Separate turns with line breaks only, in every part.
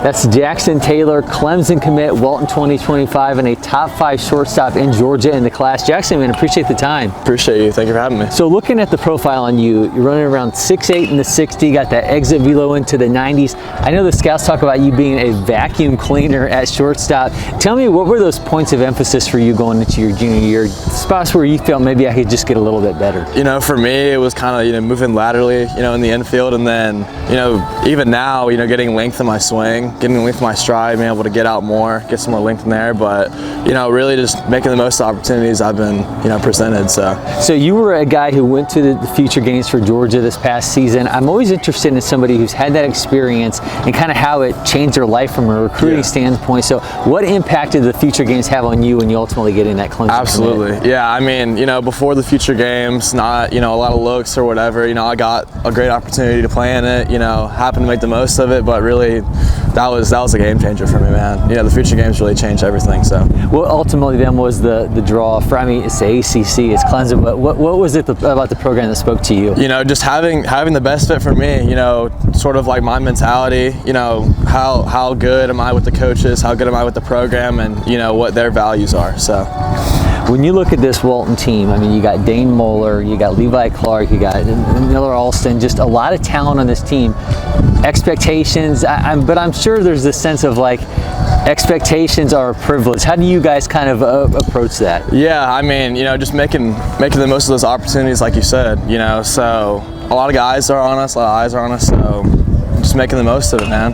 That's Jackson Taylor, Clemson commit, Walton 2025, and a top 5 shortstop in Georgia in the class. Jackson, man, appreciate the time.
Appreciate you. Thank you for having me.
So looking at the profile on you, you're running around 6'8" in the 60, got that exit velo into the 90s. I know the scouts talk about you being a vacuum cleaner at shortstop. Tell me, what were those points of emphasis for you going into your junior year? Spots where you felt maybe I could just get a little bit better?
You know, for me, it was kind of, moving laterally, in the infield, and then, even now, getting length in my swing, getting length in my stride, being able to get out more, get some more length in there, but, really just making the most of the opportunities I've been, presented,
So you were a guy who went to the future games for Georgia this past season. I'm always interested in somebody who's had that experience and kind of how it changed their life from a recruiting standpoint. So what impact did the future games have on you when you ultimately get in that Clemson
Absolutely.
commit?
Yeah, I mean, before the future games, not, a lot of looks or whatever, I got a great opportunity to play in it, happened to make the most of it, but really that was a game changer for me, man. The future games really changed everything. So
what ultimately then was the draw for, I mean, it's the ACC, it's Clemson, but what was it about the program that spoke to you?
Just having the best fit for me, sort of like my mentality, how good am I with the coaches, how good am I with the program, and what their values are. So
when you look at this Walton team, I mean, you got Dane Moeller, you got Levi Clark, you got Miller Alston, just a lot of talent on this team. Expectations, but I'm sure there's this sense of like, expectations are a privilege. How do you guys kind of approach that?
Yeah, I mean, just making the most of those opportunities, like you said, so a lot of guys are on us, a lot of eyes are on us, so just making the most of it, man.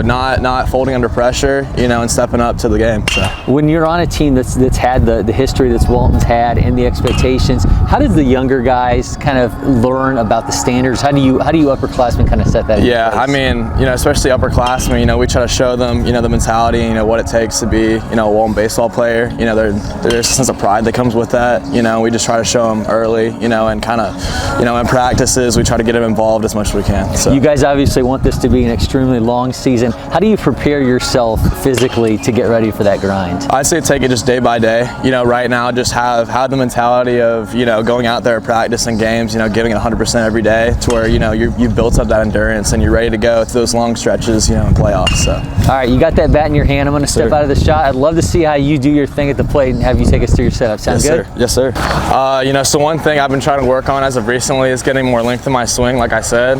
Not folding under pressure, and stepping up to the game. So
when you're on a team that's had the history that's Walton's had and the expectations, how does the younger guys kind of learn about the standards? How do you upperclassmen kind of set that?
Yeah, I mean, especially upperclassmen, we try to show them, the mentality, what it takes to be, a Walton baseball player. There's a sense of pride that comes with that. We just try to show them early, and kind of, in practices, we try to get them involved as much as we can. So
you guys obviously want this to be an extremely long season. How do you prepare yourself physically to get ready for that grind?
I'd say take it just day by day. Right now, just have the mentality of, going out there, practicing games, giving it 100% every day, to where, you've built up that endurance and you're ready to go through those long stretches, in playoffs. So.
All right, you got that bat in your hand. I'm going to step out of the shot. I'd love to see how you do your thing at the plate and have you take us through your setup. Sounds good?
Sir. Yes, sir. So one thing I've been trying to work on as of recently is getting more length in my swing, like I said.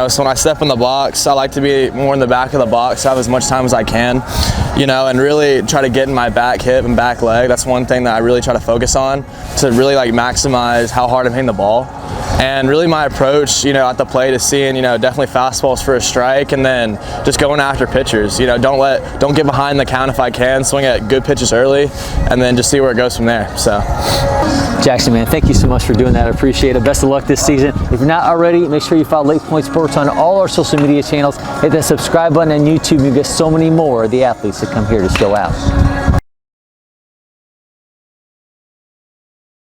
So when I step in the box, I like to be more in the back of the box, have as much time as I can, and really try to get in my back hip and back leg. That's one thing that I really try to focus on, to really like maximize how hard I'm hitting the ball. And really my approach, at the plate is seeing, definitely fastballs for a strike, and then just going after pitchers. Don't get behind the count if I can, swing at good pitches early, and then just see where it goes from there. So
Jackson, man, thank you so much for doing that. I appreciate it. Best of luck this season. If you're not already, make sure you follow LakePoint Sports on all our social media channels. Hit that subscribe button on YouTube. You get so many more of the athletes that come here to show out.